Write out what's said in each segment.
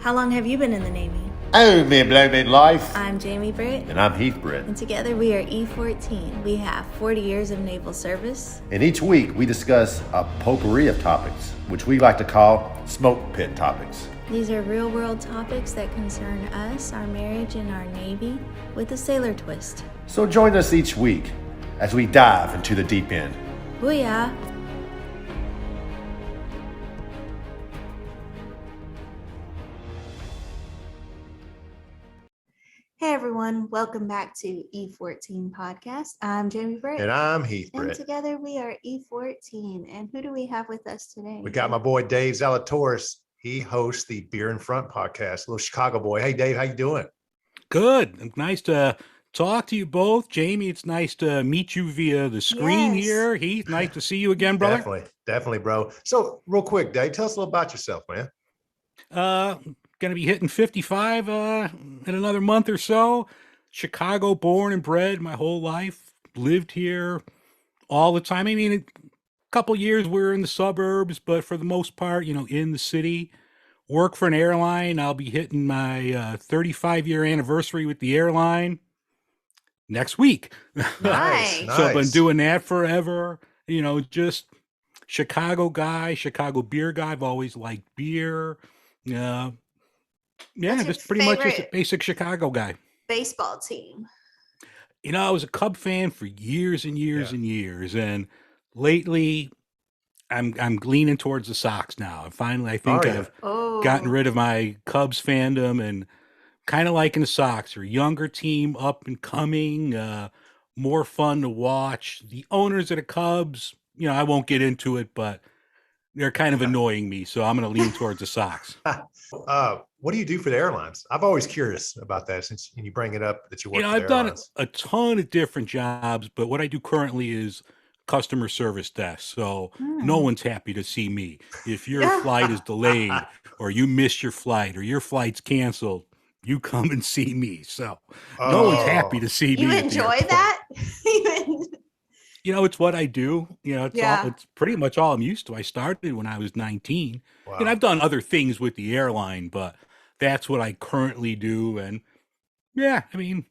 How long have you been in the Navy? Oh, me blowed life. I'm Jamie Britt. And I'm Heath Britt. And together we are E14. We have 40 years of naval service. And each week we discuss a potpourri of topics, which we like to call smoke pit topics. These are real world topics that concern us, our marriage, and our Navy with a sailor twist. So join us each week as we dive into the deep end. Booyah! Hey everyone, welcome back to E14 Podcast. I'm Jamie Britt. And I'm Heath And Britt. together we are E14. And who do we have with us today? We got my boy Dave Zalatoris. He hosts the Beer in Front podcast, little Chicago boy. Hey Dave, how you doing? Good. Nice to talk to you both. Jamie, it's nice to meet you via the screen here. Heath, nice to see you again, brother. Definitely, bro. So real quick, Dave, tell us a little about yourself, man. Gonna be hitting 55 in another month or so. Chicago born and bred my whole life. Lived here all the time. I mean, a couple years we were in the suburbs, but for the most part, in the city. Work for an airline. I'll be hitting my 35-year anniversary with the airline next week. Nice. So I've been doing that forever. Just Chicago guy, Chicago beer guy. I've always liked beer. Just pretty much just a basic Chicago guy. Baseball team. I was a Cub fan for years and years and years, and lately I'm leaning towards the Sox now. Finally, I think I've gotten rid of my Cubs fandom and kind of liking the Sox. They're a younger team, up and coming, more fun to watch. The owners of the Cubs, I won't get into it, but they're kind of annoying me, so I'm going to lean towards the Sox. What do you do for the airlines? I'm always curious about that since you bring it up that you work for the I've done airlines. a ton of different jobs, but what I do currently is customer service desk. So no one's happy to see me. If your flight is delayed or you miss your flight or your flight's canceled, you come and see me. So no one's happy to see me. You enjoy that? It's what I do. It's pretty much all I'm used to. I started when I was 19. Wow. And I've done other things with the airline, but that's what I currently do. And you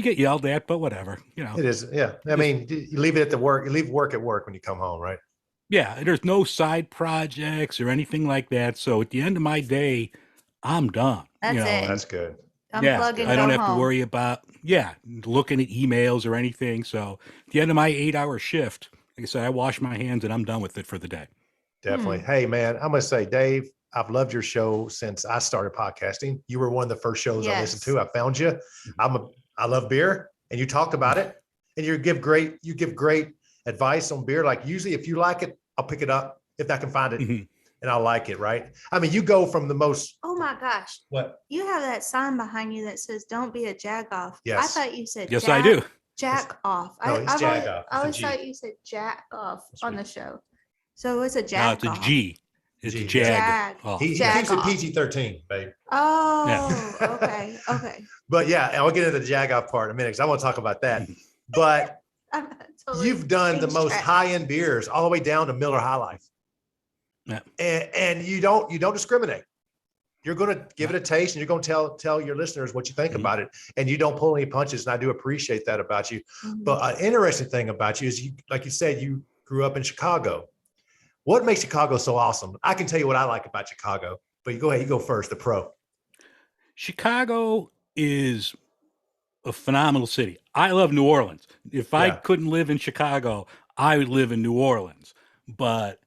get yelled at, but whatever, It is. Yeah. I mean, you leave it at the work. You leave work at work when you come home, right? Yeah. There's no side projects or anything like that. So at the end of my day, I'm done. That's it. That's good. Unplug and I don't go have home. to worry about, looking at emails or anything. So at the end of my 8-hour shift, like I said, I wash my hands and I'm done with it for the day. Definitely. Hey, man, I'm going to say, Dave, I've loved your show since I started podcasting. You were one of the first shows I listened to. I found you. I love beer, and you talk about it, and you give great advice on beer. Like usually, if you like it, I'll pick it up if I can find it, and I'll like it. Right? I mean, you go from the most. Oh my gosh! What? You have that sign behind you that says "Don't be a jag off." Yes. I thought you said. Yes, I do. Jack off. No, it's jag off. I always thought you said jack off on the show. So it's a jag. No, it's a G. It's a G. jag. Jag. He Jag keeps it off. PG-13, babe. Oh, okay. But yeah, I'll get into the jag off part in a minute because I want to talk about that. But I'm totally you've done the changed most track. high-end beers all the way down to Miller High Life. Yeah. And you don't discriminate. You're going to give it a taste and you're going to tell your listeners what you think about it. And you don't pull any punches. And I do appreciate that about you. But an interesting thing about you is like you said, you grew up in Chicago. What makes Chicago so awesome? I can tell you what I like about Chicago, but you go ahead, you go first, the pro. Chicago is a phenomenal city. I love New Orleans. If I couldn't live in Chicago, I would live in New Orleans. But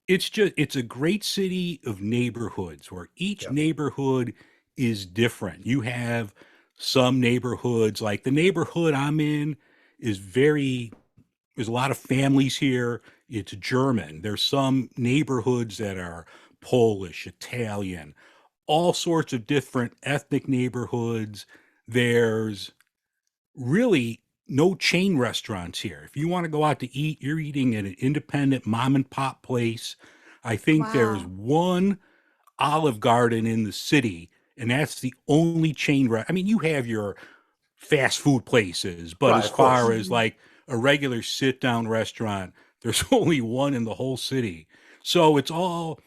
it's a great city of neighborhoods where each neighborhood is different. You have some neighborhoods, like the neighborhood I'm in there's a lot of families here. It's German. There's some neighborhoods that are Polish, Italian, all sorts of different ethnic neighborhoods. There's really no chain restaurants here. If you want to go out to eat, you're eating at an independent mom and pop place. I think there's one Olive Garden in the city, and that's the only chain. I mean, you have your fast food places, but as far as like a regular sit down restaurant, there's only one in the whole city. So it's all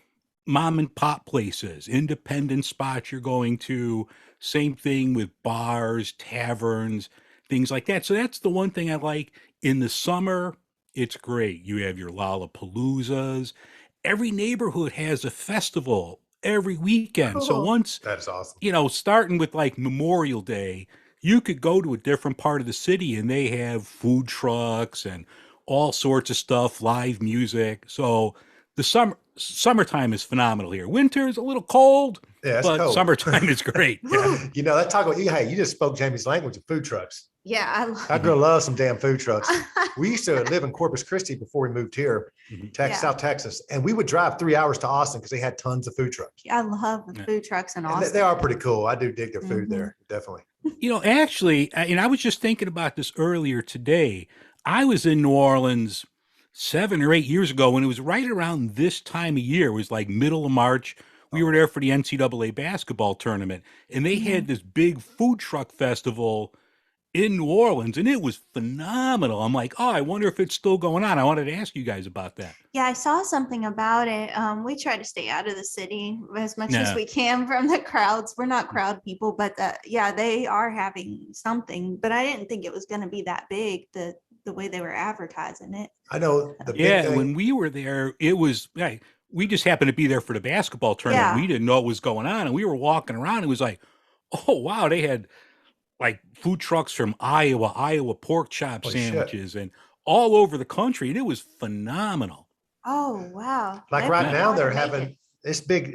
mom and pop places, independent spots you're going to. Same thing with bars, taverns, things like that. So that's the one thing I like. In the summer, it's great. You have your Lollapaloozas. Every neighborhood has a festival every weekend. So Cool. once, That is awesome. starting with like Memorial Day, you could go to a different part of the city and they have food trucks and all sorts of stuff, live music. So the summertime is phenomenal here. Winter is a little cold, Yeah, it's but cold. summertime is great. Yeah. You know, that talk about you. Hey, you just spoke Jamie's language of food trucks. Yeah, I That love girl loves some damn food trucks. We used to live in Corpus Christi before we moved here, Mhm. Yeah. South Texas, and we would drive 3 hours to Austin because they had tons of food trucks. I love the Yeah. food trucks in And Austin. they are pretty cool. I do dig their food Mhm. there, definitely. Actually, and I was just thinking about this earlier today. I was in New Orleans 7 or 8 years ago when it was right around this time of year. It was like middle of March. We were there for the NCAA basketball tournament, and they had this big food truck festival in New Orleans, and it was phenomenal. I'm like, oh, I wonder if it's still going on. I wanted to ask you guys about that. Yeah, I saw something about it. We try to stay out of the city as much as Yeah. we can from the crowds. We're not crowd people, but yeah, they are having something. But I didn't think it was going to be that big. The way they were advertising it. I know the big Yeah, thing. when we were there, it was we just happened to be there for the basketball tournament. Yeah. We didn't know what was going on, and we were walking around. It was like, oh wow, they had like food trucks from Iowa pork chop Holy shit. sandwiches, and all over the country, and it was phenomenal. Oh wow! Like Maybe right I now, ought to they're make having it. this big, you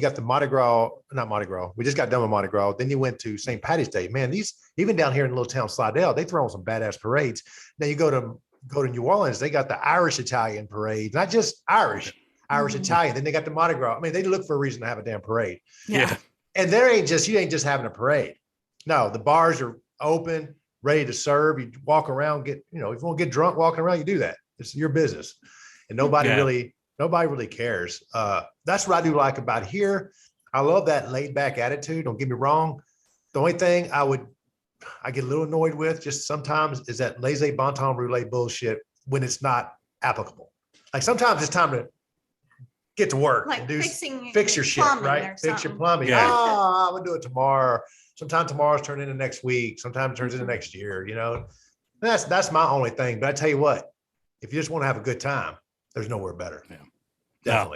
got the Mardi Gras, not Mardi Gras. We just got done with Mardi Gras. Then you went to St. Patty's Day. Man, these, even down here in little town Slidell, they throw on some badass parades. Now you go to New Orleans, they got the Irish Italian parade, not just Irish Mhm. Italian. Then they got the Mardi Gras. I mean, they look for a reason to have a damn parade. Yeah. And you ain't just having a parade. No, the bars are open, ready to serve. You walk around, if you want to get drunk walking around, you do that. It's your business. And nobody Yeah. really cares. That's what I do like about here. I love that laid back attitude. Don't get me wrong. The only thing I get a little annoyed with just sometimes is that laissez bon temps roulette bullshit when it's not applicable. Like sometimes it's time to get to work Like and fix your shit, plumbing right? or Fix your something. plumbing. Yeah. Oh, I'm gonna do it tomorrow. Sometimes tomorrow's turn into next week. Sometimes it turns into next year. That's my only thing. But I tell you what, if you just want to have a good time, there's nowhere better. Yeah.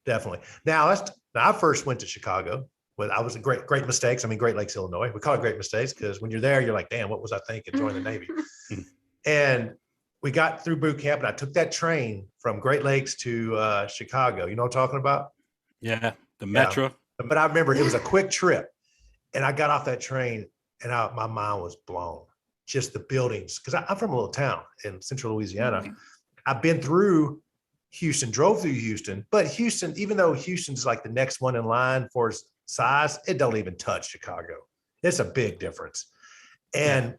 Definitely. Now I first went to Chicago. I was a great mistakes. I mean, Great Lakes, Illinois. We call it great mistakes because when you're there, you're like, damn, what was I thinking? Join the Navy. And we got through boot camp, and I took that train from Great Lakes to Chicago. You know what I'm talking about? Yeah, the Metro. But I remember it was a quick trip, and I got off that train, and my mind was blown. Just the buildings, because I'm from a little town in central Louisiana. Mhm. I've been through Houston, drove through Houston, but Houston, even though Houston's like the next one in line for size, it don't even touch Chicago. It's a big difference. And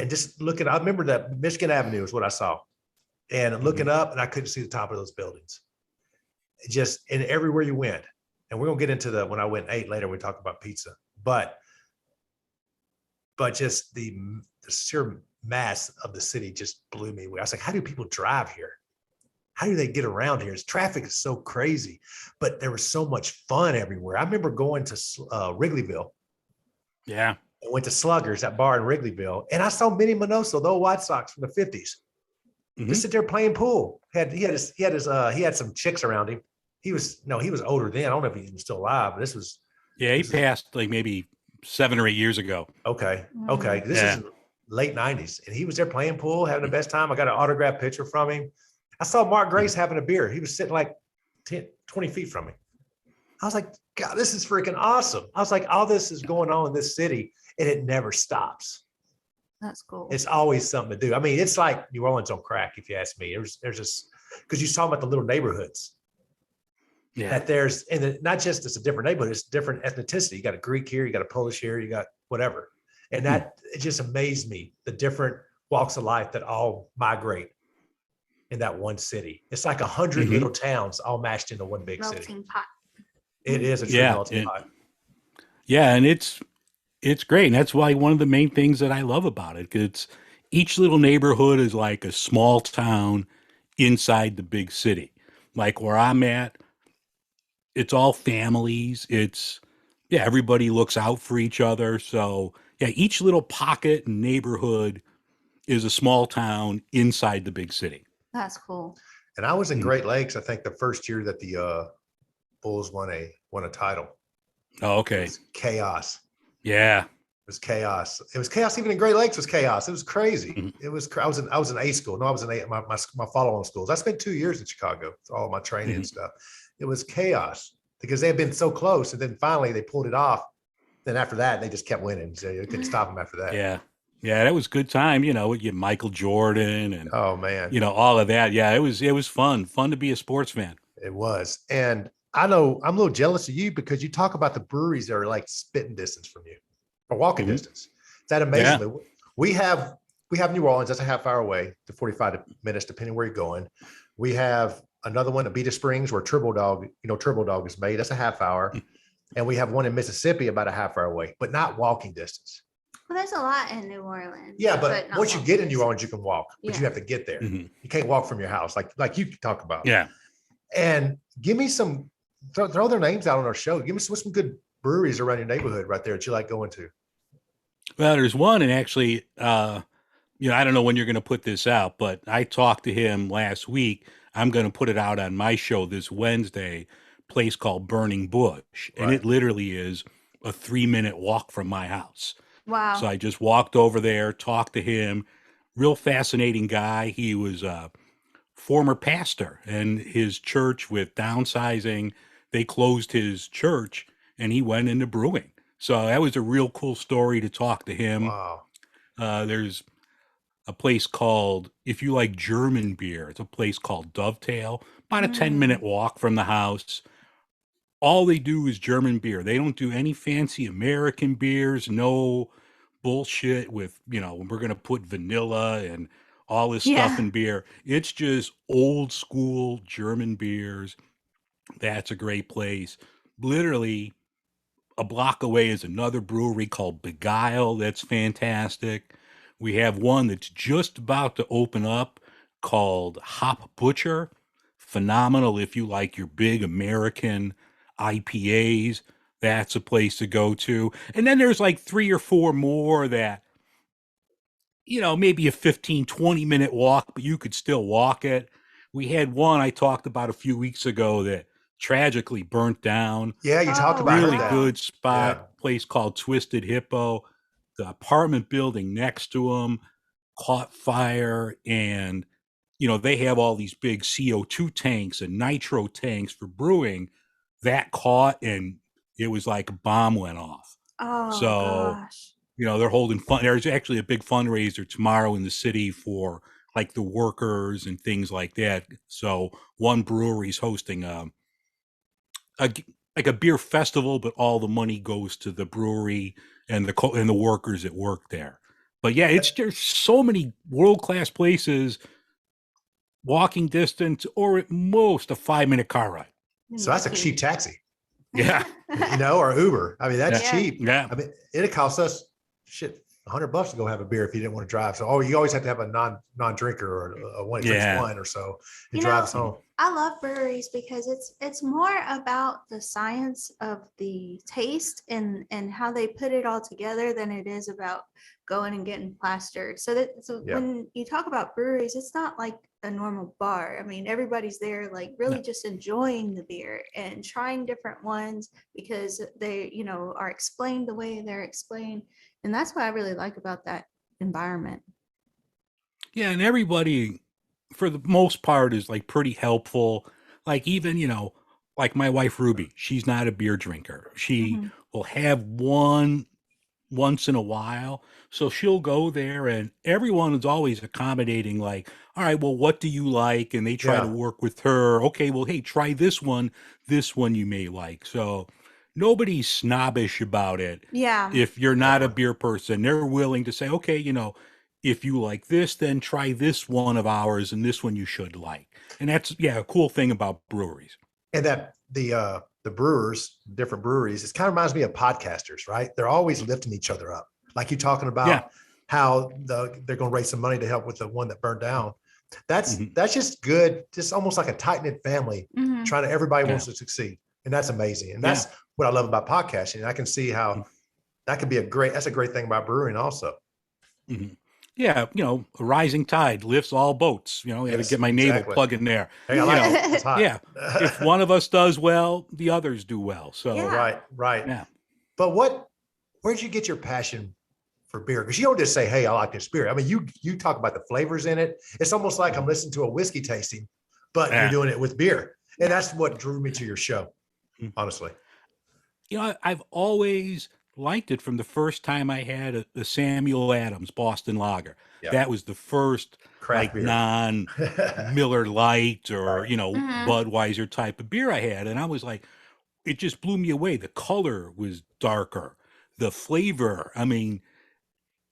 just looking, I remember that Michigan Avenue is what I saw. And looking up, and I couldn't see the top of those buildings. And everywhere you went. And we're gonna get into when I went and ate later, we talk about pizza. But just the sheer mass of the city just blew me away. I was like, how do people drive here? How do they get around here? Traffic is so crazy, but there was so much fun everywhere. I remember going to Wrigleyville. Yeah. I went to Sluggers, that bar in Wrigleyville, and I saw Minnie Minoso, the old White Sox from the 50s. Just sit there playing pool. He had some chicks around him. He was older then. I don't know if he was still alive, but this was. Yeah, he passed like maybe 7 or 8 years ago. Okay. This is late 90s. And he was there playing pool, having the best time. I got an autographed picture from him. I saw Mark Grace having a beer. He was sitting like 10, 20 feet from me. I was like, God, this is freaking awesome. I was like, all this is going on in this city and it never stops. That's cool. It's always something to do. I mean, it's like New Orleans on crack, if you ask me. There's just, because you're talking about the little neighborhoods. Yeah. That not just it's a different neighborhood, it's different ethnicity. You got a Greek here, you got a Polish here, you got whatever. And that it just amazed me, the different walks of life that all migrate in that one city. It's like 100 little towns all mashed into one big city. Melting pot. It is a true melting pot. Yeah, and it's great. And that's why one of the main things that I love about it, 'cause it's each little neighborhood is like a small town inside the big city. Like where I'm at, it's all families. It's, yeah, everybody looks out for each other. So yeah, each little pocket and neighborhood is a small town inside the big city. That's cool. And I was in Mhm. Great Lakes, I think the first year that the Bulls won a title. Oh, It okay. was chaos. Yeah. It was chaos. It was chaos. Even in Great Lakes was chaos. It was crazy. Mhm. It was. I was in A school. No, I was in my follow-on schools. I spent 2 years in Chicago. For all my training and Mhm. stuff. It was chaos because they had been so close, and then finally they pulled it off. Then after that, they just kept winning. So you couldn't stop them after that. Yeah. Yeah. That was a good time. You know, you Michael Jordan and, Oh man, you know, all of that. Yeah. It was fun to be a sports fan. it was. And I know I'm a little jealous of you because you talk about the breweries that are like spitting distance from you or walking Mhm. distance. That amazingly, we have New Orleans. That's a half hour away to 45 minutes, depending where you're going. We have another one, Abita Springs, where Turbo Dog is made. That's a half hour. And we have one in Mississippi about a half hour away, but not walking distance. Well, there's a lot in New Orleans. Yeah, but not once you walking get in New distance. Orleans, you can walk, but Yeah. you have to get there. Mhm. You can't walk from your house like you talk about. Yeah. And give me some, throw their names out on our show. Give me some good breweries around your neighborhood right there that you like going to. Well, there's one, and actually, you know, I don't know when you're going to put this out, but I talked to him last week. I'm going to put it out on my show this Wednesday, place called Burning Bush. And Right. it literally is a 3-minute walk from my house. Wow. So I just walked over there, talked to him. Real fascinating guy. He was a former pastor, and his church, with downsizing, they closed his church and he went into brewing. So that was a real cool story to talk to him. Wow. There's a place called, if you like German beer, it's a place called Dovetail, about a 10-minute walk from the house. All they do is German beer. They don't do any fancy American beers, no bullshit with, you know, we're going to put vanilla and all this stuff Yeah. in beer. It's just old school German beers. That's a great place. Literally a block away is another brewery called Beguile. That's fantastic. We have one that's just about to open up called Hop Butcher. Phenomenal if you like your big American IPAs. That's a place to go to. And then there's like 3 or 4 more that, you know, maybe a 15, 20-minute walk, but you could still walk it. We had one I talked about a few weeks ago that tragically burnt down. Yeah, you talked Oh, about Really that. good spot, Yeah. place called Twisted Hippo. The apartment building next to them caught fire, and you know, they have all these big CO2 tanks and nitro tanks for brewing. That caught, and it was like a bomb went off. Oh So, gosh. you know, they're holding fun. There's actually a big fundraiser tomorrow in the city for like the workers and things like that. So one brewery's hosting a like a beer festival, but all the money goes to the brewery and the workers that work there. But yeah, there's so many world-class places, walking distance, or at most a 5-minute car ride. So that's a cheap taxi, Yeah. or Uber. I mean, that's Yeah. cheap. Yeah. I mean, it'd cost us $100 to go have a beer if you didn't want to drive. So, you always have to have a non-drinker or a one drinks Yeah. one or so. It You drives know, home. I love breweries because it's more about the science of the taste and how they put it all together than it is about going and getting plastered. So Yeah. when you talk about breweries, it's not like a normal bar. I mean, everybody's there like really No. just enjoying the beer and trying different ones because they, you know, are explained the way they're explained. And that's what I really like about that environment. Yeah, and everybody, for the most part, is like pretty helpful. Like even, you know, like my wife Ruby, she's not a beer drinker. She Mhm. will have one once in a while. So she'll go there, and everyone is always accommodating, like, all right, well, what do you like? And they try to Yeah. work with her. Okay, well, hey, try this one. This one you may like. So nobody's snobbish about it. Yeah. If you're not a Definitely. beer person, they're willing to say, okay, you know, if you like this, then try this one of ours, and this one you should like. And that's, yeah, a cool thing about breweries. And that the brewers, different breweries, it kind of reminds me of podcasters, right? They're always lifting each other up. Like you talking about Yeah. how they're going to raise some money to help with the one that burned down. That's Mhm. just good. Just almost like a tight knit family Mhm. trying to, everybody Yeah. wants to succeed. And that's amazing. And Yeah. that's what I love about podcasting. And I can see how that could be that's a great thing about brewing also. Mm-hmm. Yeah, a rising tide lifts all boats. I had to Yes, get my navel exactly. plug in there. Hey, I like Yeah. it. It's hot. Yeah, if one of us does well, the others do well. So Yeah. Right. yeah. But where'd you get your passion for beer? Because you don't just say, "Hey, I like this beer." I mean, you talk about the flavors in it. It's almost like I'm listening to a whiskey tasting, but Yeah. you're doing it with beer, and that's what drew me to your show. Honestly, I've always liked it from the first time I had a Samuel Adams Boston Lager. Yeah. That was the first craft beer. non Miller Lite or Right. Mhm. Budweiser type of beer I had, and I was like, it just blew me away. The color was darker, the flavor. I mean,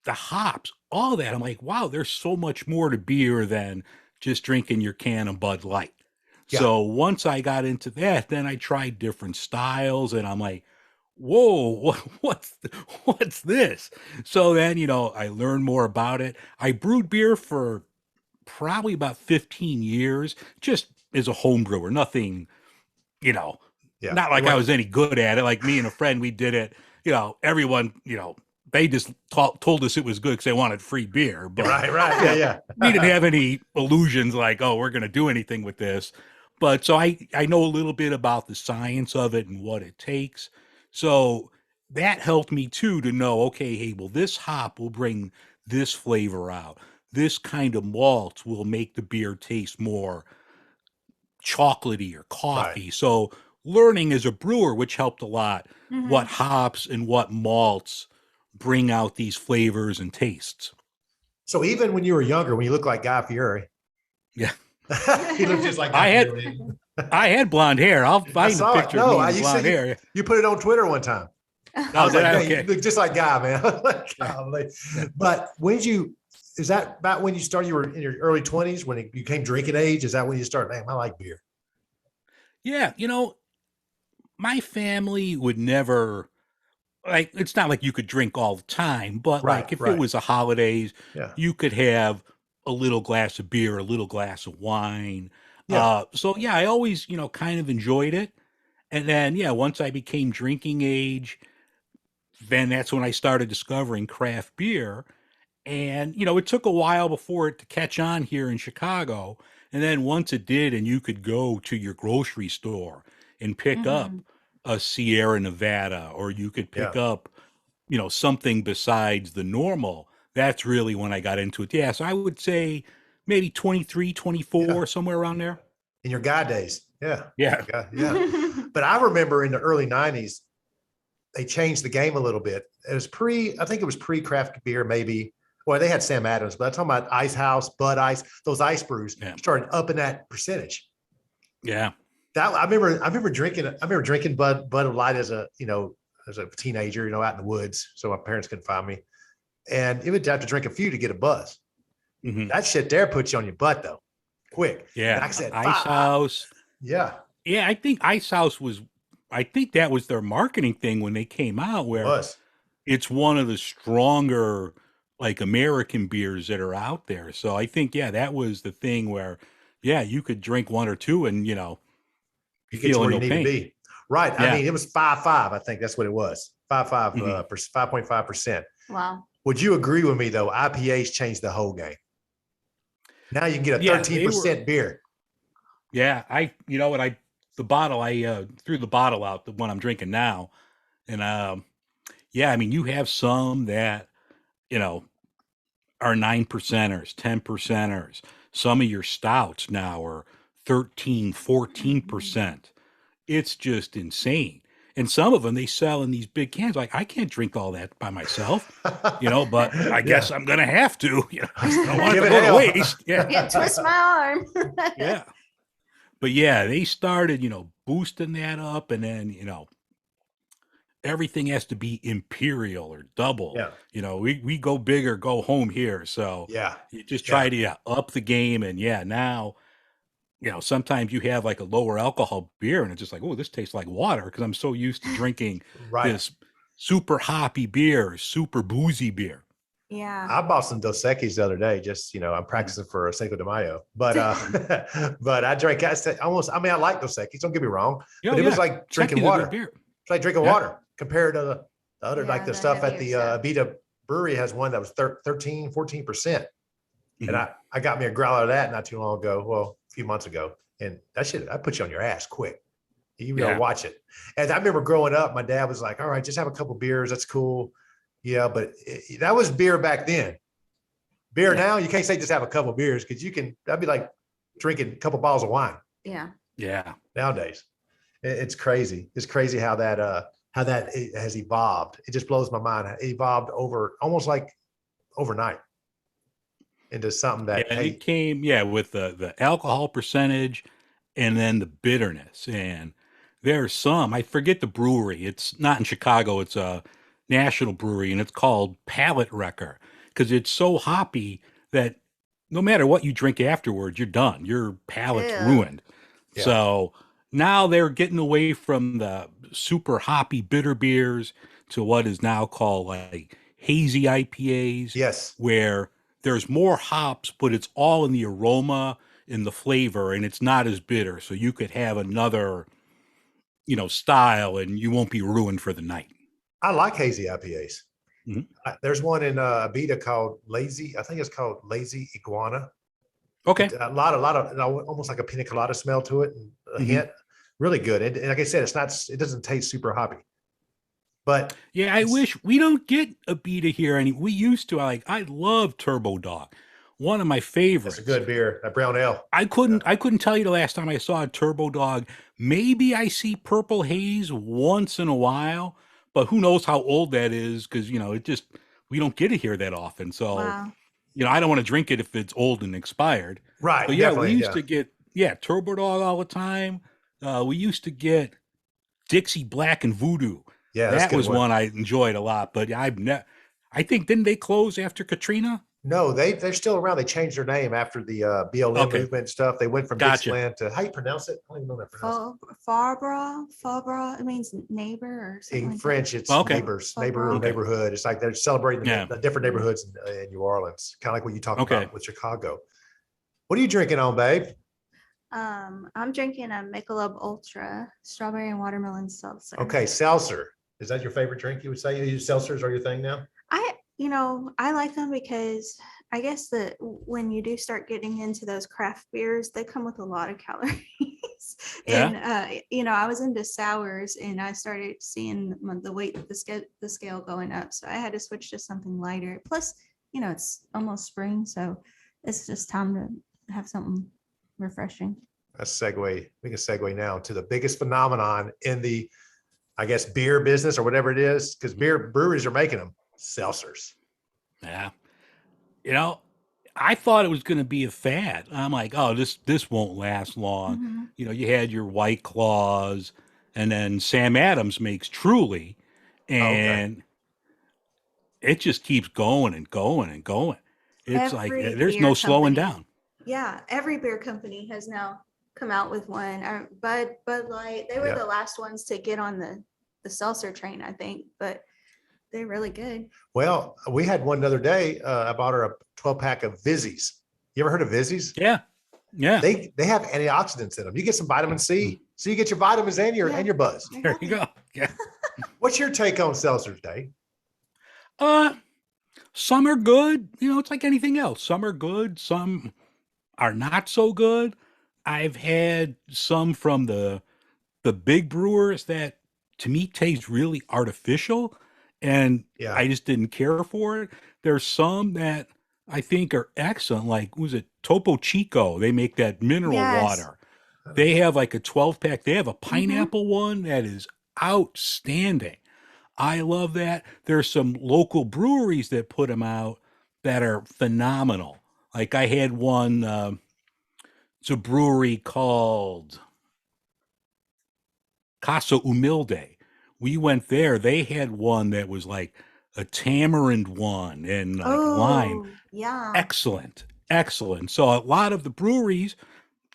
the hops, all that. I'm like, wow, there's so much more to beer than just drinking your can of Bud Light. Yeah. So once I got into that, then I tried different styles, and I'm like, whoa, what's this? So then, I learned more about it. I brewed beer for probably about 15 years, just as a home brewer, nothing, Yeah. not like I was any good at it. Like me and a friend, we did it, everyone, they just told us it was good because they wanted free beer. But Right. Yeah. we didn't have any illusions like, oh, we're going to do anything with this. But so I know a little bit about the science of it and what it takes. So that helped me too to know, okay, hey, well, this hop will bring this flavor out. This kind of malt will make the beer taste more chocolatey or coffee. Right. So learning as a brewer, which helped a lot, Mhm. what hops and what malts bring out these flavors and tastes. So even when you were younger, when you looked like Guy Fieri, Yeah. he looked just like Guy I had- Fieri. I had blonde hair. I'll find saw a it. picture No, of me you with blonde said hair. You put it on Twitter one time. I Oh, was did like, I? "Man, Okay. you look just like Guy, man." Golly. But is that about when you started? You were in your early 20s when you came drinking age? Is that when you started? Man, I like beer. Yeah, my family would never it's not like you could drink all the time, but Right, like if right. it was the holidays, Yeah. you could have a little glass of beer, a little glass of wine. Yeah. So yeah, I always, kind of enjoyed it. And then yeah, once I became drinking age, then that's when I started discovering craft beer. And, it took a while before it to catch on here in Chicago. And then once it did, and you could go to your grocery store and pick up Mhm. a Sierra Nevada, or you could pick Yeah. up, something besides the normal. That's really when I got into it. Yeah. So I would say maybe 23, 24, Yeah. somewhere around there. In your Guy days. Yeah. Yeah. Yeah. But I remember in the early 90s, they changed the game a little bit. I think it was pre-craft beer, maybe. Well, they had Sam Adams, but I'm talking about Ice House, Bud Ice, those ice brews Yeah. started upping that percentage. Yeah. I remember drinking Bud Light as a teenager, out in the woods. So my parents couldn't find me. And it would have to drink a few to get a buzz. Mhm. That shit there puts you on your butt though. Quick. Yeah. And I said, Ice House. Yeah. Yeah. I think Ice House I think that was their marketing thing when they came out, It where was. it's one of the stronger like American beers that are out there. So I think, yeah, that was the thing where, yeah, you could drink one or two and, You get to feeling where you no need pain. to be. Right. Yeah. I mean, it was 5.5. I think that's what it was. 5.5, Mhm. 5.5%. Wow. Would you agree with me though? IPAs changed the whole game. Now you can get a Yeah, 13% beer. Yeah, the bottle, I threw the bottle out, the one I'm drinking now. And yeah, I mean, you have some that, are 9%ers, 10%ers. Some of your stouts now are 13, 14%. It's just insane. And some of them they sell in these big cans. Like, I can't drink all that by myself, but I guess I'm going to have to, I don't want it Give to it go to hell. waste. Yeah. Yeah, twist my arm. Yeah. But yeah, they started, boosting that up, and then, everything has to be imperial or double. Yeah. We go big or go home here. So Yeah. you just try to up the game. And yeah, now, sometimes you have like a lower alcohol beer and it's just like, oh, this tastes like water, because I'm so used to drinking Right. this super hoppy beer, super boozy beer. Yeah. I bought some Dos Equis the other day. Just I'm practicing for Cinco de Mayo, but but I drank. I said almost. I mean, I like Dos Equis. Don't get me wrong, but it was like drinking Secchi's a good water. beer. It's like drinking water compared to the other, like Yeah, the the stuff at heavier the stuff. Abita Brewery has one that was 13, 14%. And Mhm. I got me a growler of that not too long ago. Well, a few months ago. And I put you on your ass quick. You Yeah. watch it. And I remember growing up, my dad was like, all right, just have a couple beers. That's cool. Yeah. But that was beer back then. Beer now, you can't say just have a couple beers because that'd be like drinking a couple bottles of wine Yeah. Yeah. nowadays. It's crazy. It's crazy how that it has evolved. It just blows my mind. It evolved almost like overnight into something that, Yeah, hey, it came, with the alcohol percentage and then the bitterness. And there's some, I forget the brewery. It's not in Chicago, it's a national brewery, and it's called Palate Wrecker because it's so hoppy that no matter what you drink afterwards, you're done. Your palate's Ew. ruined. Yeah. So now they're getting away from the super hoppy bitter beers to what is now called like hazy IPAs, yes, where there's more hops, but it's all in the aroma, in the flavor, and it's not as bitter. So you could have another, style, and you won't be ruined for the night. I like hazy IPAs. Mhm. There's one in Abita called Lazy. I think it's called Lazy Iguana. Okay. A lot of almost like a pina colada smell to it, and a Mhm. hint. Really good. And like I said, it doesn't taste super hoppy. But Yeah, I wish we don't get a Beta here. We used to. I love Turbo Dog, one of my favorites. it's a good beer. That brown ale. I couldn't tell you the last time I saw a Turbo Dog. Maybe I see Purple Haze once in a while, but who knows how old that is because we don't get it here that often. So Wow. I don't want to drink it if it's old and expired. Right. But yeah, we Definitely. used to get Turbo Dog all the time. We used to get Dixie Black and Voodoo. Yeah, that's a That good was one I enjoyed a lot. But I think didn't they close after Katrina? No, they're still around. They changed their name after the BLM Okay. movement and stuff. They went from Gotcha. Dixieland to, how you pronounce it? I don't even know how to pronounce Farbra. It means neighbor or it. something. In like French, it's Okay. neighbors, Okay. neighborhood. It's like they're celebrating Yeah. the different neighborhoods in New Orleans, kind of like what you talked Okay. about with Chicago. What are you drinking on, babe? I'm drinking a Michelob Ultra strawberry and watermelon seltzer. Okay, seltzer. Is that your favorite drink? You would say seltzers are your thing now? I like them because I guess that when you do start getting into those craft beers, they come with a lot of calories. And I was into sours, and I started seeing the scale going up. So I had to switch to something lighter. Plus, it's almost spring, so it's just time to have something refreshing. Let's segue. We can segue now to the biggest phenomenon in the, I guess, beer business or whatever it is, because breweries are making them, seltzers. Yeah. I thought it was going to be a fad. I'm like, oh, this won't last long. Mhm. You had your White Claws, and then Sam Adams makes Truly, and it just keeps going and going and going. It's Every like there's beer no slowing company. down. Yeah, every beer company has now come out with one. Bud Light, they were Yeah. the last ones to get on the seltzer train, I think, but they're really good. Well, we had one the other day. I bought her a 12-pack of Vizzies. You ever heard of Vizzies? Yeah. Yeah. They have antioxidants in them. You get some vitamin C, so you get your vitamins and your buzz. They're There you healthy. go. Yeah. What's your take on seltzers, Dave? Some are good. It's like anything else. Some are good. Some are not so good. I've had some from the big brewers that to me taste really artificial, and Yeah. I just didn't care for it. There's some that I think are excellent. Like, was it Topo Chico? They make that mineral Yes. water. They have like a 12-pack. They have a pineapple one that is outstanding. I love that. There's some local breweries that put them out that are phenomenal. Like I had one, it's a brewery called Casa Humilde. We went there. They had one that was like a tamarind one and like lime. Oh, yeah. Excellent. Excellent. So a lot of the breweries,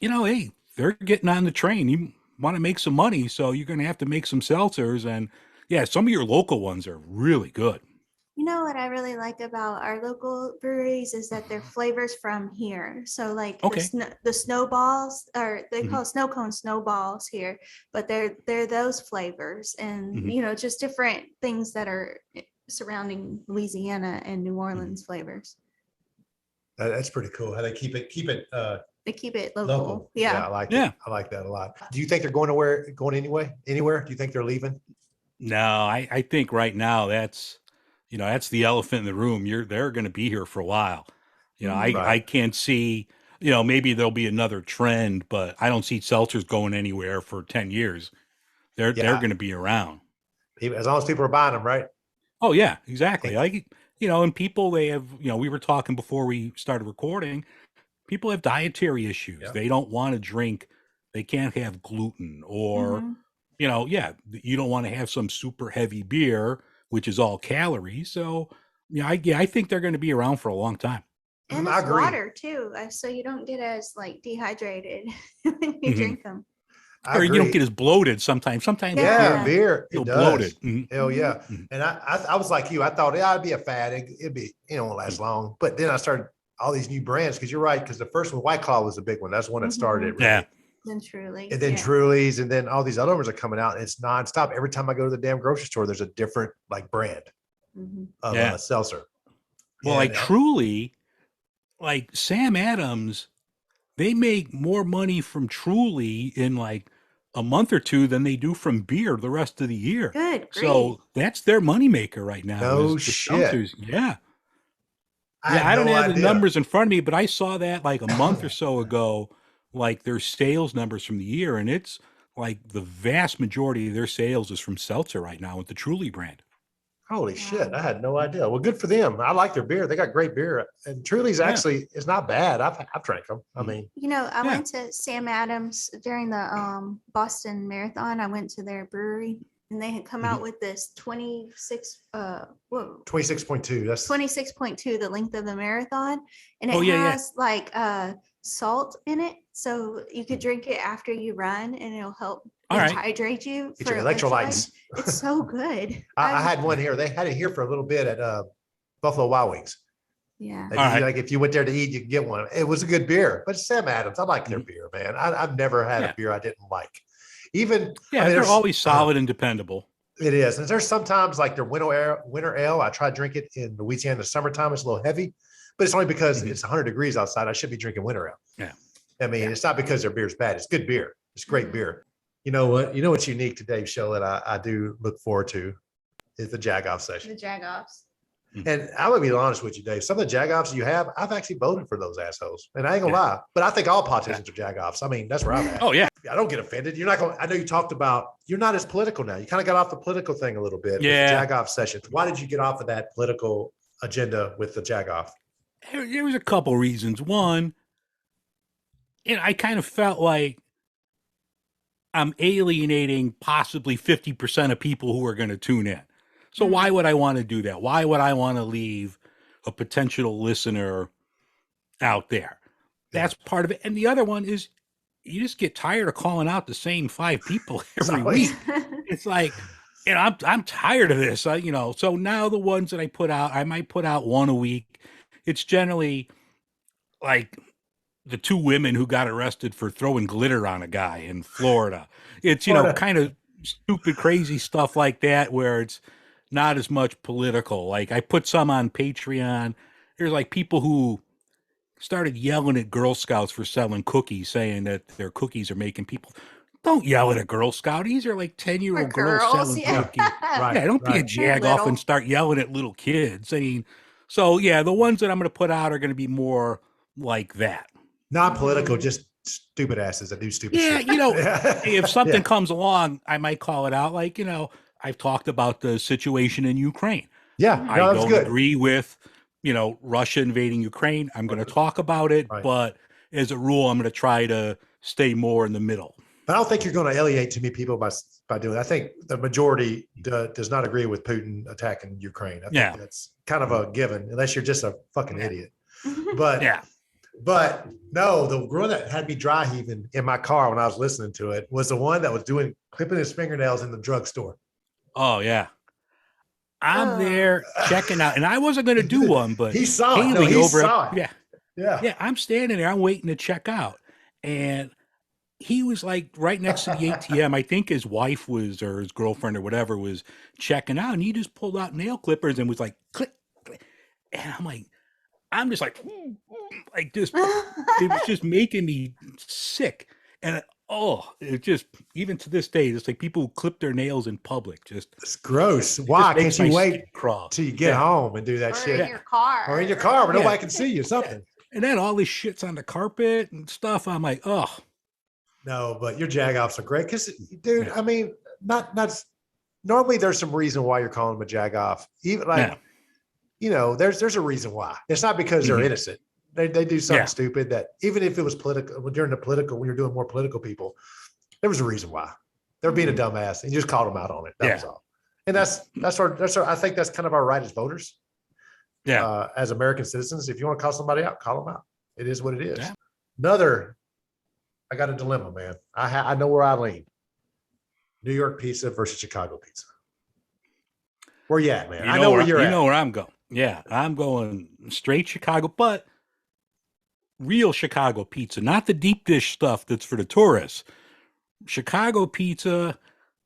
hey, they're getting on the train. You want to make some money, so you're going to have to make some seltzers. And yeah, some of your local ones are really good. You know what I really like about our local breweries is that they're flavors from here. So like Okay. the snowballs, or they Mhm. call snow cone snowballs here, but they're those flavors, and Mhm. you know, just different things that are surrounding Louisiana and New Mm-hmm. Orleans flavors. That's pretty cool. How they keep it They keep it local. local. Yeah. I like Yeah. it. I like that a lot. Do you think they're going anywhere? Do you think they're leaving? No, I think right now that's the elephant in the room. They're going to be here for a while. I Right. can't see, maybe there'll be another trend, but I don't see seltzers going anywhere for 10 years. They're Yeah. going to be around. As long as people are buying them, right? Oh yeah, exactly. And- And people, they have, we were talking before we started recording, people have dietary issues. Yeah. They don't want to drink, they can't have gluten or, Mhm. you don't want to have some super heavy beer, which is all calories. So, I think they're going to be around for a long time. And I it's agree. water too, so you don't get as like dehydrated when you Mhm. drink them. I Or you don't agree. get as bloated sometimes. Sometimes Yeah. Beer. feel It does. bloated. Mhm. Hell yeah. Mhm. And I was like you. I thought it'd be a fad. It'd be, won't last long. But then I started all these new brands, because you're right. Because the first one, White Claw, was the big one. That's the one that started it. Really. Yeah. Then Truly. And then yeah. Truly's, and then all these other ones are coming out. And it's nonstop. Every time I go to the damn grocery store, there's a different like brand Mhm. of Yeah. seltzer. Well, And, like Truly, like Sam Adams, they make more money from Truly in like a month or two than they do from beer the rest of the year. Good. Great. So that's their moneymaker right now. No is the shit. seltzers. Yeah. I Yeah, had I don't no have the idea. numbers in front of me, but I saw that like a month or so ago, like their sales numbers from the year, and it's like the vast majority of their sales is from seltzer right now with the Truly brand. Holy shit. Wow. I had no idea. Well, good for them. I like their beer. They got great beer. And Truly's Yeah. actually is not bad. I've drank them. I Mhm. mean, You know, I Yeah. went to Sam Adams during the Boston Marathon. I went to their brewery, and they had come out with this 26.2. That's 26.2, the length of the marathon, and it Oh, yeah. has like salt in it, so you could drink it after you run, and it'll help All right. hydrate you Get for your electrolytes. It's so good. I had one here. They had it here for a little bit at Buffalo Wild Wings. Yeah. Like, All right. like if you went there to eat, you could get one. It was a good beer. But Sam Adams, I like their beer, man. I've never had Yeah. a beer I didn't like. Even Yeah, I mean, they're there's- always solid and dependable. It is. And there's sometimes like their winter ale. I try to drink it in Louisiana in the summertime. It's a little heavy, but it's only because it's 100 degrees outside. I should be drinking winter ale. Yeah. I mean, it's not because their beer's bad. It's good beer. It's great beer. You know what? You know what's unique to Dave's show that I do look forward to is the Jagoff session. The Jagoffs. And I'm gonna be honest with you, Dave. Some of the Jagoffs you have, I've actually voted for those assholes. And I ain't gonna lie, but I think all politicians are Jagoffs. I mean, that's where I'm at. Oh, yeah. I don't get offended. You're not going to, I know you talked about, you're not as political now. You kind of got off the political thing a little bit. Yeah. With the Jagoff sessions. Why did you get off of that political agenda with the Jagoff? There was a couple reasons. One, I kind of felt like I'm alienating possibly 50% of people who are going to tune in. So why would I want to do that? Why would I want to leave a potential listener out there? That's part of it. And the other one is you just get tired of calling out the same 5 people every week. It's like, I'm tired of this. So now the ones that I put out, I might put out one a week. It's generally like the 2 women who got arrested for throwing glitter on a guy in Florida. It's, kind of stupid, crazy stuff like that, where it's not as much political. Like I put some on Patreon. There's like people who started yelling at Girl Scouts for selling cookies, saying that their cookies are making people. Don't yell at a Girl Scout. These are like 10-year-old girls selling cookies. Right. Yeah, don't be a jag off and start yelling at little kids. I mean, so yeah, the ones that I'm going to put out are going to be more like that. Not political, just stupid asses that do stupid shit. If something comes along, I might call it out. Like, I've talked about the situation in Ukraine. Yeah, I no, that's don't good. agree with, Russia invading Ukraine. I'm going to talk about it, but as a rule, I'm going to try to stay more in the middle. But I don't think you're going to alienate too many people by doing it. I think the majority does not agree with Putin attacking Ukraine. I think that's kind of a given, unless you're just a fucking idiot. But But no, the one that had me dry heaving in my car when I was listening to it was the one that was clipping his fingernails in the drugstore. Oh yeah. I'm there checking out, and I wasn't going to do one, but He saw it. No, Haley he over saw at, it. yeah, Yeah. yeah, I'm standing there, I'm waiting to check out, and he was like right next to the ATM. I think his wife was, or his girlfriend or whatever was checking out, and he just pulled out nail clippers and was like, click, click. And I'm like, I'm just like just, it was just making me sick. And it just, even to this day, it's like people who clip their nails in public. Just, It's gross. it Why just makes can't you my wait skin crawl? till you get Yeah. home and do that Or shit? in your car. Or in your car where Yeah. nobody can see you, something. And then all this shit's on the carpet and stuff. I'm like, oh, No, but your jag-offs are great. Because, dude, Yeah. I mean, not normally there's some reason why you're calling them a jag-off. Even like, Yeah. you know, there's a reason why. It's not because they're Mhm. innocent. They do something Yeah. stupid that even if it was political, when you're doing more political people, there was a reason why. They're being a dumbass and you just called them out on it. That was all. And that's our I think that's kind of our right as voters. yeah. As American citizens, if you want to call somebody out, call them out. It is what it is. Yeah. I got a dilemma, man. I know where I lean. New York pizza versus Chicago pizza. Where you at, man? I know where you're you at. know where I'm going. Yeah, I'm going straight Chicago, but real Chicago pizza, not the deep dish stuff that's for the tourists. Chicago pizza,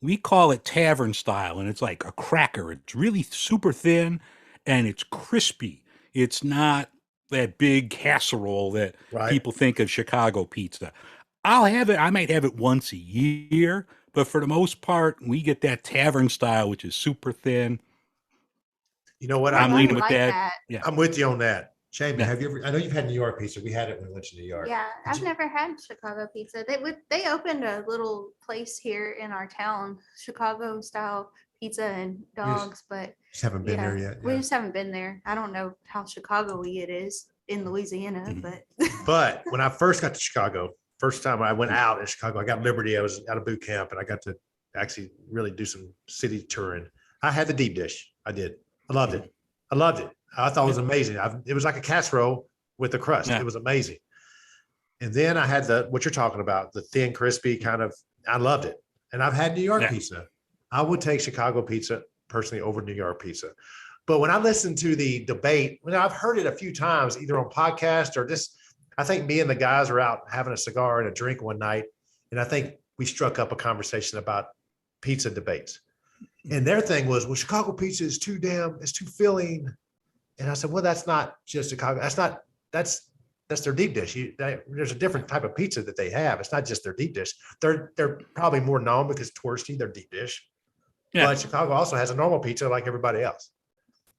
we call it tavern style, and it's like a cracker. It's really super thin and it's crispy. It's not that big casserole that Right. people think of Chicago pizza. I'll have it, I might have it once a year, but for the most part, we get that tavern style, which is super thin. You know what? I'm I leaning with like that. Yeah. I'm with you on that. Jamie, Yeah. have you ever? I know you've had New York pizza. We had it when we went to New York. Yeah, Did I've you- never had Chicago pizza. They opened a little place here in our town, Chicago style pizza and dogs, but Just haven't been there yet. we yeah. just haven't been there. I don't know how Chicago-y it is in Louisiana, Mhm. but But when I first got to Chicago, first time I went out in Chicago, I got Liberty. I was out of boot camp and I got to actually really do some city touring. I had the deep dish. I did. I loved it. I loved it. I thought it was amazing. It was like a casserole with the crust. Yeah. It was amazing. And then I had what you're talking about, the thin, crispy kind of, I loved it. And I've had New York Yeah. pizza. I would take Chicago pizza personally over New York pizza. But when I listened to the debate, I've heard it a few times, either on podcast or just, I think me and the guys were out having a cigar and a drink one night. And I think we struck up a conversation about pizza debates. And their thing was, well, Chicago pizza is it's too filling. And I said, well, that's not just Chicago. That's their deep dish. There's a different type of pizza that they have. It's not just their deep dish. They're probably more known because touristy, their deep dish. Yeah. But Chicago also has a normal pizza like everybody else.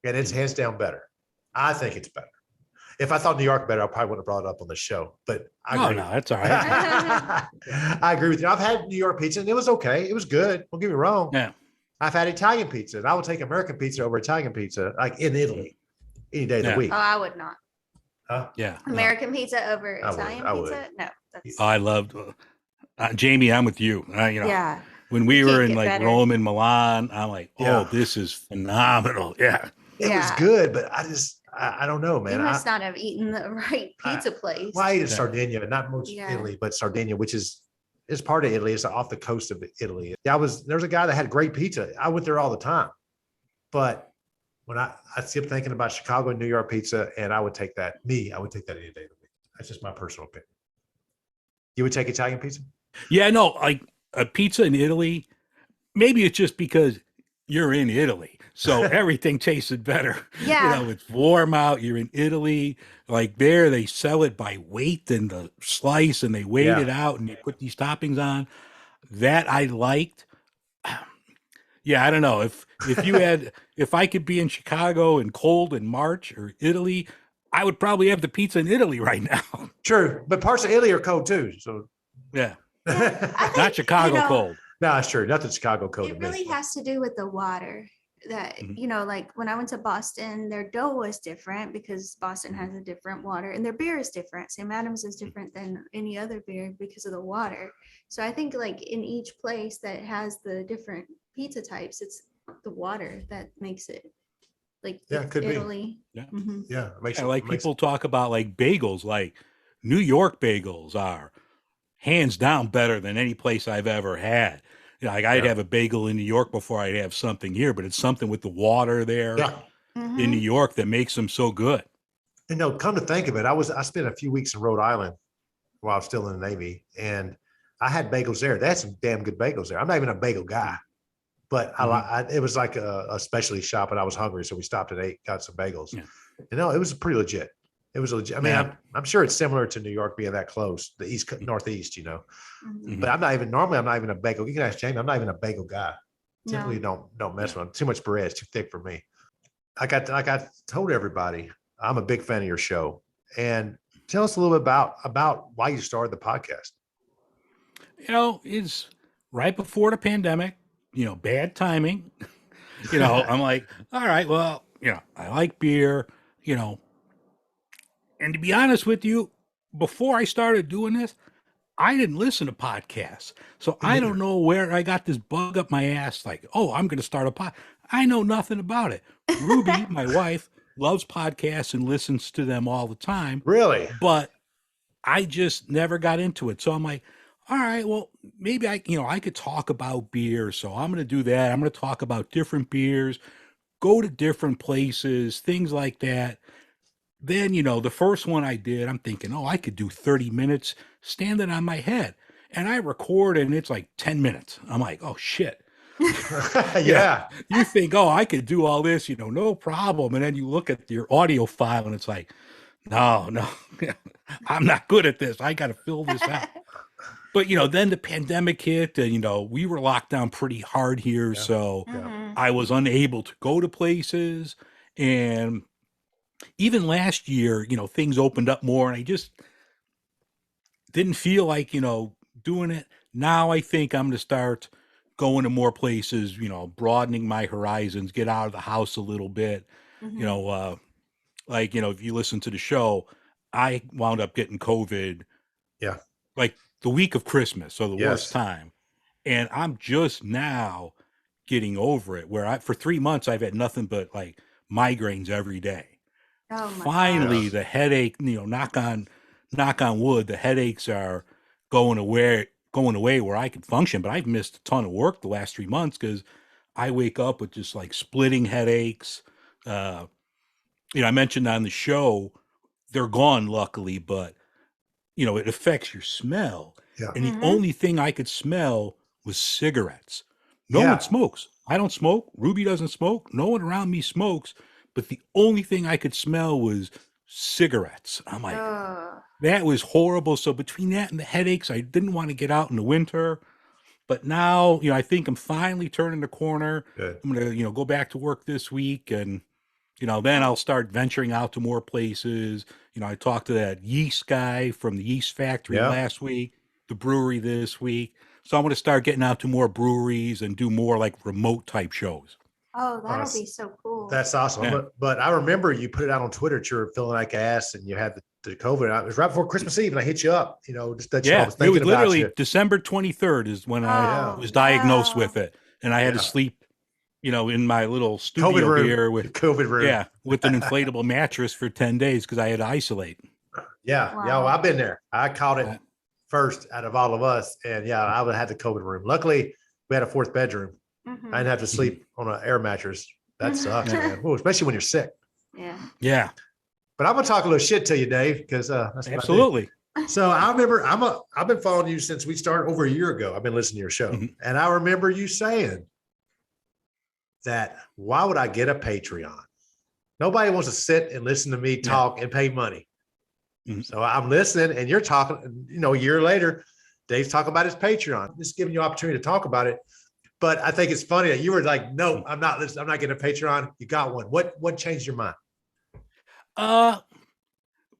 And it's hands down better. I think it's better. If I thought New York better, I probably wouldn't have brought it up on the show. But I Oh, agree. no, that's all right. I agree with you. I've had New York pizza and it was okay. It was good. Don't get me wrong. Yeah. I've had Italian pizza and I would take American pizza over Italian pizza, like in Italy, any day of the Yeah. week. oh, I would not. Huh? Yeah. no. American pizza over I would, Italian I would. pizza? No. That's, I loved Jamie. I'm with you. yeah. When we You were can't in get like better. Rome and Milan, I'm like, oh, Yeah. this is phenomenal. Yeah. It was Yeah. good, but I don't know, You man. must not have eaten the right pizza place. Well, I ate in Yeah. Sardinia, not much Yeah. Italy, but Sardinia, which is part of Italy. It's off the coast of Italy. There's a guy that had great pizza. I went there all the time. But when I kept thinking about Chicago and New York pizza, and I would take that any day of the week. That's just my personal opinion. You would take Italian pizza? Yeah, no, like a pizza in Italy, maybe it's just because you're in Italy. So everything tasted better. Yeah. It's warm out. You're in Italy. Like there, they sell it by weight and the slice and they weigh Yeah. it out and you put these toppings on. That I liked. Yeah, I don't know. If you had, if I could be in Chicago and cold in March or Italy, I would probably have the pizza in Italy right now. True, but parts of Italy are cold too. So Yeah. I think, Not Chicago you know, cold. no, it's true. Nothing Chicago cold. It to me. really has to do with the water that, Mhm. like when I went to Boston, their dough was different because Boston has a different water and their beer is different. Sam Adams is different than any other beer because of the water. So I think like in each place that has the different pizza types, it's the water that makes it like Yeah, it could be. Italy. Yeah. Mhm. Yeah, it makes And it- like makes- people talk about like bagels, like New York bagels are hands down better than any place I've ever had. Like I'd Yeah. have a bagel in New York before I'd have something here, but it's something with the water there Yeah. in New York that makes them so good. And no, come to think of it, I spent a few weeks in Rhode Island while I was still in the Navy, and I had bagels there. They had some damn good bagels there. I'm not even a bagel guy, but it was like a specialty shop, and I was hungry, so we stopped and ate, got some bagels. Yeah. You know, it was pretty legit. It was legit. I mean, Yeah. I'm sure it's similar to New York being that close, the Northeast, you know. Mhm. But I'm not even a bagel. You can ask Jamie. I'm not even a bagel guy. No. Typically, don't mess with them. Too much bread. It's too thick for me. Like I told everybody, I'm a big fan of your show. And tell us a little bit about why you started the podcast. It's right before the pandemic, bad timing. I'm like, all right, well, I like beer, and to be honest with you, before I started doing this, I didn't listen to podcasts. So I don't know where I got this bug up my ass. Like, oh, I'm going to start a pod. I know nothing about it. Ruby, my wife, loves podcasts and listens to them all the time. Really? But I just never got into it. So I'm like, all right, well, maybe I could talk about beer. So I'm going to do that. I'm going to talk about different beers, go to different places, things like that. Then, the first one I did, I'm thinking, oh, I could do 30 minutes standing on my head. And I record and it's like 10 minutes. I'm like, oh, shit. Yeah. You think, oh, I could do all this, no problem. And then you look at your audio file and it's like, no, I'm not good at this. I got to fill this out. But, then the pandemic hit and, we were locked down pretty hard here. Yeah. So Mhm. I was unable to go to places. And even last year, things opened up more and I just didn't feel like, doing it. Now I think I'm going to start going to more places, broadening my horizons, get out of the house a little bit, Mhm. if you listen to the show, I wound up getting COVID Yeah. like the week of Christmas, so the worst Yes. time. And I'm just now getting over it where for 3 months I've had nothing but like migraines every day. Oh my Finally, gosh. the headache, knock on wood, the headaches are going away where I can function, but I've missed a ton of work the last 3 months because I wake up with just like splitting headaches. I mentioned on the show, they're gone luckily, but it affects your smell. Yeah. And the Mhm. only thing I could smell was cigarettes. No Yeah. one smokes. I don't smoke. Ruby doesn't smoke. No one around me smokes. But the only thing I could smell was cigarettes. I'm like, Ugh. that was horrible. So between that and the headaches, I didn't want to get out in the winter. But now, I think I'm finally turning the corner. Good. I'm going to, go back to work this week and, then I'll start venturing out to more places. I talked to that yeast guy from the yeast factory Yeah. last week, the brewery this week. So I'm going to start getting out to more breweries and do more like remote type shows. Oh, that'll that's- be so cool. That's awesome. Yeah. But I remember you put it out on Twitter that you were feeling like ass and you had the COVID. It was right before Christmas Eve and I hit you up, just that I Yeah, was it thinking was about literally you. December 23rd is when I Oh, was diagnosed no. with it. And I had Yeah. to sleep, in my little COVID studio room. here with, COVID room. yeah, with an inflatable mattress for 10 days because I had to isolate. Yeah. Yeah. Wow. Well, I've been there. I caught it Yeah. first out of all of us. And yeah, I would have had the COVID room. Luckily, we had a fourth bedroom. Mhm. I didn't have to sleep on an air mattress. That sucks, Yeah. man. Ooh, especially when you're sick. Yeah. Yeah, But I'm gonna talk a little shit to you, Dave, because that's what I do. absolutely. So I remember I've been following you since we started over a year ago. I've been listening to your show. Mhm. And I remember you saying that why would I get a Patreon? Nobody wants to sit and listen to me talk and pay money. Mhm. So I'm listening and you're talking, a year later, Dave's talking about his Patreon, just giving you opportunity to talk about it. But I think it's funny that you were like, no, I'm not listening. I'm not getting a Patreon. You got one. What changed your mind?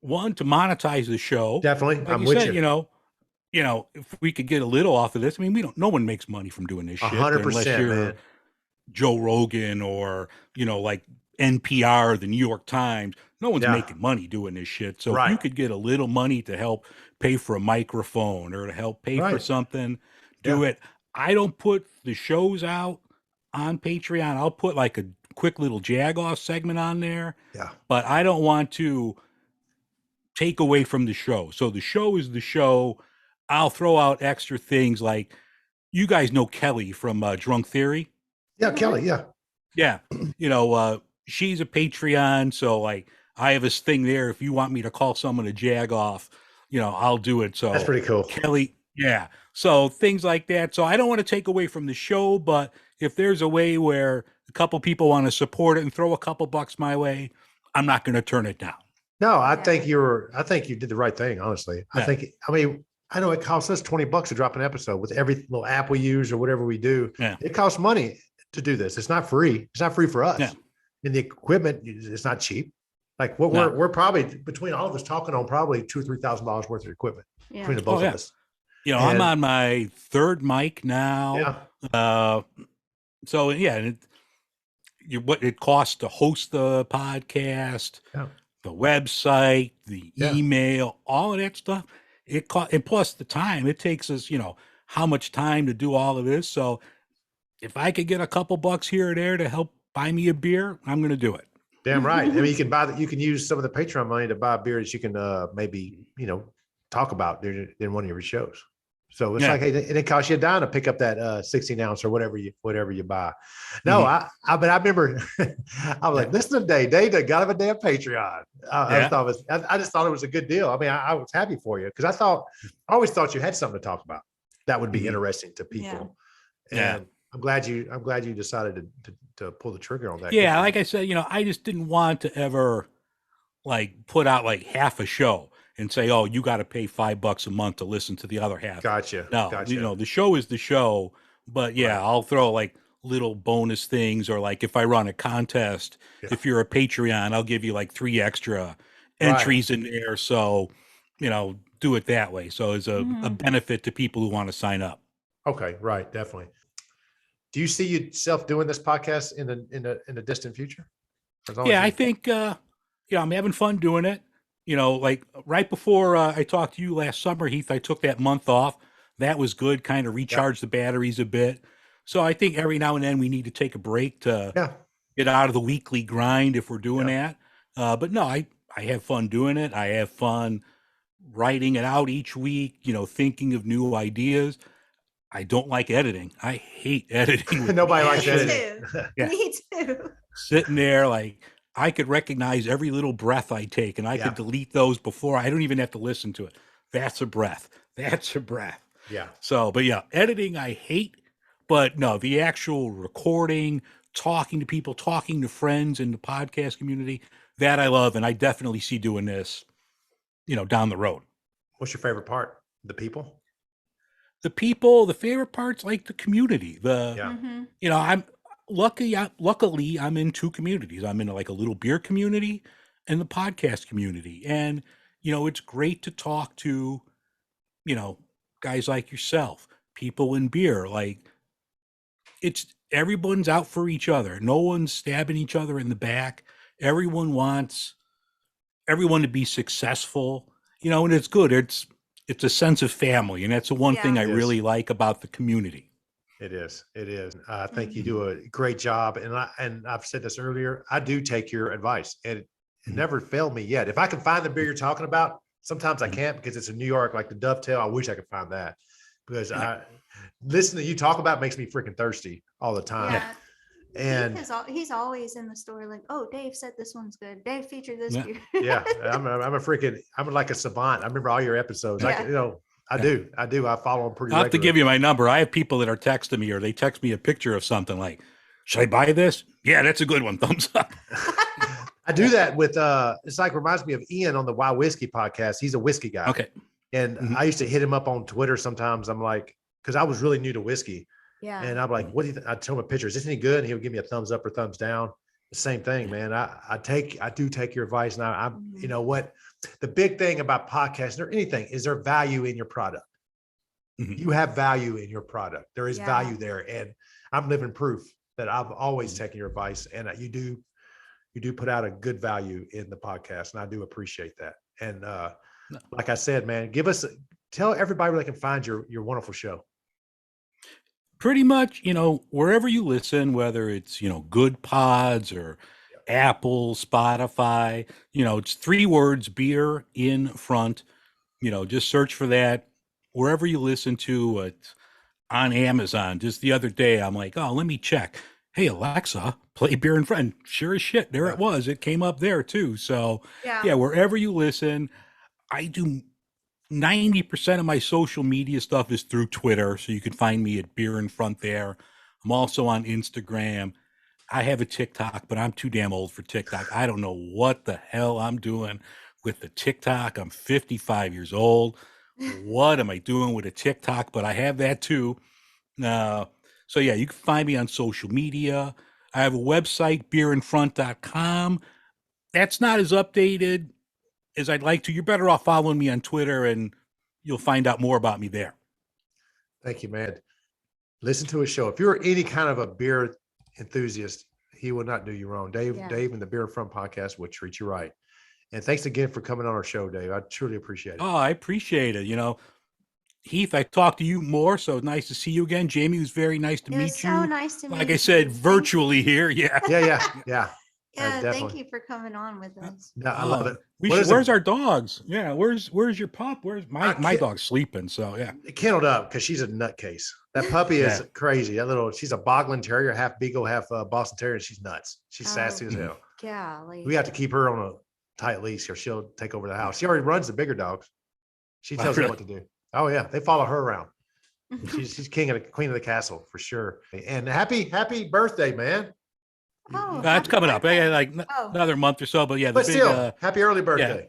One, to monetize the show. Definitely. Like I'm you with said, you. If we could get a little off of this, I mean, no one makes money from doing this shit unless 100%, you're man. Joe Rogan or, like NPR, the New York Times. No one's Yeah. making money doing this shit. So if Right. you could get a little money to help pay for a microphone or to help pay for Right. something, do Yeah. it. I don't put the shows out on Patreon. I'll put like a quick little jag-off segment on there, Yeah. but I don't want to take away from the show. So the show is the show. I'll throw out extra things like, you guys know Kelly from Drunk Theory. Yeah, Kelly. Yeah. Yeah. She's a Patreon. So like I have this thing there. If you want me to call someone a jag off, I'll do it. So That's pretty cool. Kelly. Yeah. So things like that. So I don't want to take away from the show, but if there's a way where a couple people want to support it and throw a couple bucks my way, I'm not going to turn it down. No, I think you did the right thing, honestly. Yeah. I know it costs us $20 to drop an episode with every little app we use or whatever we do. Yeah. It costs money to do this. It's not free. It's not free for us. Yeah. And the equipment is not cheap. Like we're probably between all of us talking on probably $2,000 or $3,000 worth of equipment between the both of us. I'm on my third mic now. Yeah. So yeah, what it costs to host the podcast, the website, the email, all of that stuff. It cost, and plus the time it takes us, how much time to do all of this. So if I could get a couple bucks here or there to help buy me a beer, I'm going to do it. Damn right. I mean, you can use some of the Patreon money to buy beer that you can maybe, talk about in one of your shows. So it's like, hey, it costs you a dime to pick up that 16 ounce or whatever you buy. No, I remember I was like, listen to Dave. Dave got him a damn Patreon. I just thought it was a good deal. I mean, I was happy for you because I always thought you had something to talk about that would be interesting to people. Yeah. And I'm glad you decided to pull the trigger on that. Yeah, like I said, I just didn't want to ever like put out like half a show and say, oh, you got to pay $5 a month to listen to the other half. Gotcha. No, Gotcha. The show is the show, but right. I'll throw like little bonus things, or like if I run a contest, if you're a Patreon, I'll give you like 3 extra entries in there. So, do it that way. So it's a benefit to people who want to sign up. Okay. Right. Definitely. Do you see yourself doing this podcast in the distant future? Yeah, I think, I'm having fun doing it. Like right before I talked to you last summer, Heath, I took that month off. That was good, kind of recharge the batteries a bit. So I think every now and then we need to take a break to get out of the weekly grind if we're doing that. But no, I have fun doing it. I have fun writing it out each week, thinking of new ideas. I don't like editing. I hate editing. Nobody likes editing. Me too. Sitting there like, I could recognize every little breath I take, and I could delete those before. I don't even have to listen to it. That's a breath. That's a breath. Yeah. So, but editing I hate, but no, the actual recording, talking to people, talking to friends in the podcast community, that I love, and I definitely see doing this, down the road. What's your favorite part? The people? The people, the favorite part's like the community. I'm luckily I'm in 2 communities. I'm in like a little beer community and the podcast community. And, it's great to talk to, guys like yourself, people in beer. Like everyone's out for each other. No one's stabbing each other in the back. Everyone wants everyone to be successful, and it's good. It's a sense of family. And that's the one thing I really like about the community. It is. I think you do a great job. And I've said this earlier, I do take your advice, and it never failed me yet. If I can find the beer you're talking about, sometimes I can't because it's in New York, like the Dovetail. I wish I could find that because listening to you talk about makes me freaking thirsty all the time. Yeah. And he's always in the store like, oh, Dave said this one's good. Dave featured this beer. I'm like a savant. I remember all your episodes. I do. I follow them pretty. I'll have to give you my number. I have people that are texting me, or they text me a picture of something like, should I buy this? Yeah, that's a good one. Thumbs up. I do that with it's like reminds me of Ian on the Why Whiskey podcast. He's a whiskey guy. Okay. And I used to hit him up on Twitter sometimes. I'm like, because I was really new to whiskey. Yeah. And I'm like, what do you think? I tell him a picture. Is this any good? And he would give me a thumbs up or thumbs down. The same thing, man. I do take your advice. And I'm you know what? The big thing about podcasting or anything is there value in your product. You have value in your product. There is value there. And I'm living proof that I've always taken your advice, and you do put out a good value in the podcast. And I do appreciate that. And like I said, man, tell everybody where they can find your wonderful show. Pretty much, wherever you listen, whether it's, Good Pods or Apple, Spotify, it's 3 words, beer in front, just search for that wherever you listen to it. on Amazon. Just the other day, I'm like, oh, let me check. Hey, Alexa, play Beer and Friend. Sure as shit. There it was. It came up there too. So, yeah, wherever you listen, I do 90% of my social media stuff is through Twitter. So you can find me at Beer and Front there. I'm also on Instagram. I have a TikTok, but I'm too damn old for TikTok. I don't know what the hell I'm doing with the TikTok. I'm 55 years old. What am I doing with a TikTok? But I have that too. So yeah, you can find me on social media. I have a website, beerandfront.com. That's not as updated as I'd like to. You're better off following me on Twitter and you'll find out more about me there. Thank you, man. Listen to his show. If you're any kind of a beer enthusiast, he will not do you wrong. Dave and the Beer and Front podcast will treat you right. And thanks again for coming on our show, Dave. I truly appreciate it. Oh, I appreciate it. Heath, I talked to you more, so nice to see you again. Jamie, it was very nice to meet you. So nice to meet you. Like I said, virtually here. Yeah. Yeah. Yeah, thank you for coming on with us. No, I love it. Where's our dogs? Yeah, where's your pup? Where's my dog's sleeping? So yeah, kenneled up because she's a nutcase. That puppy is crazy. She's a Boglin Terrier, half Beagle, half Boston Terrier. She's nuts. She's sassy as hell. Golly. We have to keep her on a tight leash or she'll take over the house. She already runs the bigger dogs. She tells them what to do. Oh yeah, they follow her around. She's queen of the castle for sure. And happy birthday, man. Oh, that's coming up. Another month or so, but yeah. But still, happy early birthday. Yeah.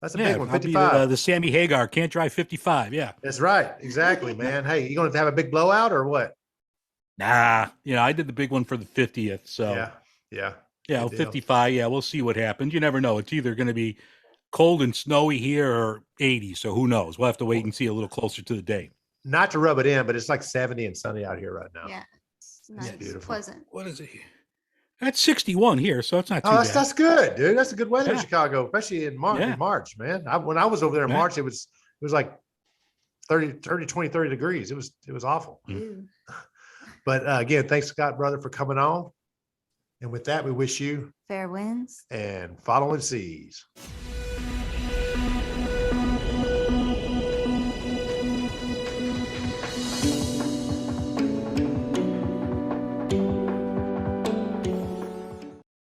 That's a big one. 55. The Sammy Hagar can't drive 55. Yeah, that's right. Exactly, man. Hey, you going to have a big blowout or what? Nah, I did the big one for the 50th. So yeah. 55. Yeah, we'll see what happens. You never know. It's either going to be cold and snowy here or 80. So who knows? We'll have to wait and see a little closer to the date. Not to rub it in, but it's like 70 and sunny out here right now. Yeah, it's nice, beautiful, pleasant. What is it? That's 61 here, so it's not too bad. That's good, dude. That's a good weather in Chicago, especially in March, man. When I was over there in March, it was like 30 degrees. It was awful. But again, thanks, Scott, brother, for coming on. And with that, we wish you fair winds and following seas.